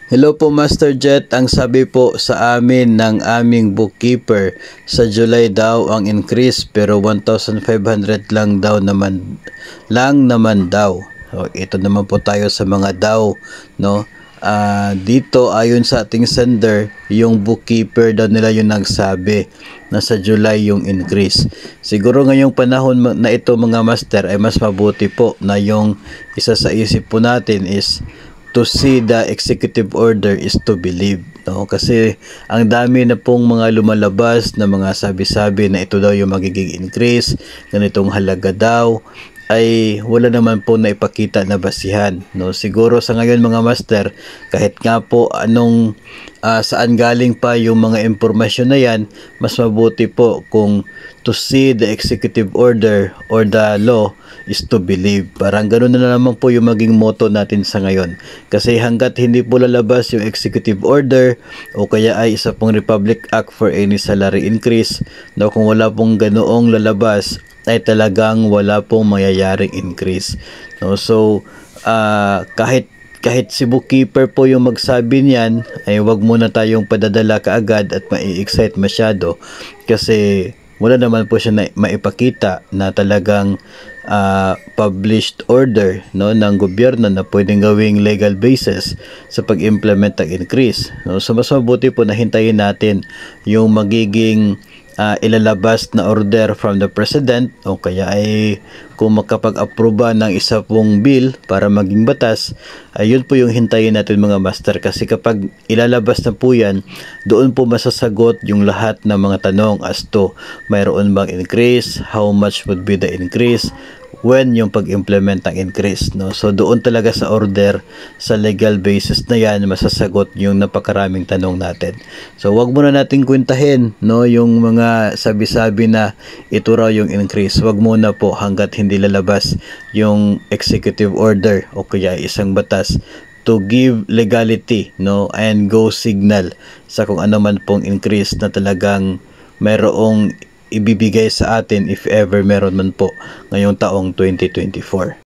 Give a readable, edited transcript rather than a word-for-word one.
Hello po Master Jet, ang sabi po sa amin ng aming bookkeeper, sa July daw ang increase pero 1,500 lang naman daw. So, ito naman po tayo sa mga daw, no? Dito ayon sa ating sender, yung bookkeeper daw nila yung nagsabi na sa July yung increase. Siguro ngayong panahon na ito mga master ay mas mabuti po na yung isa sa isip po natin is to see the executive order is to believe, no? Kasi ang dami na pong mga lumalabas na mga sabi-sabi na ito daw yung magiging increase, ganitong halaga daw, ay wala naman po na ipakita na basihan, no? Siguro sa ngayon mga master, kahit nga po saan galing pa yung mga impormasyon na yan, mas mabuti po kung to see the executive order or the law is to believe. Parang ganoon na naman po yung maging motto natin sa ngayon. Kasi hanggat hindi po lalabas yung executive order o kaya ay isa pong Republic Act for any salary increase, no, kung wala pong ganoong lalabas ay talagang wala pong mayyayaring increase, no? So kahit si bookkeeper po yung magsabi niyan, ay wag muna tayong padadala kaagad at mai-excite masyado, kasi wala naman po siya na maipakita na talagang published order, no, ng gobyerno na pwedeng gawing legal basis sa pag-implement ng increase, no? So mas mabuti po na hintayin natin yung magiging ilalabas na order from the president, o kaya ay kung makapag-aproba ng isa pong bill para maging batas, ayun po yung hintayin natin mga master, kasi kapag ilalabas na po yan, doon po masasagot yung lahat ng mga tanong as to mayroon bang increase, how much would be the increase, when yung pag-implement ng increase, no? So doon talaga sa order, sa legal basis na yan, masasagot yung napakaraming tanong natin. So wag muna nating kwentahin, no, yung mga sabi-sabi na ito raw yung increase. Wag muna po hanggat hindi lalabas yung executive order o kaya isang batas to give legality, no, and go signal sa kung ano man pong increase na talagang mayroong ibibigay sa atin if ever meron man po ngayong taong 2024.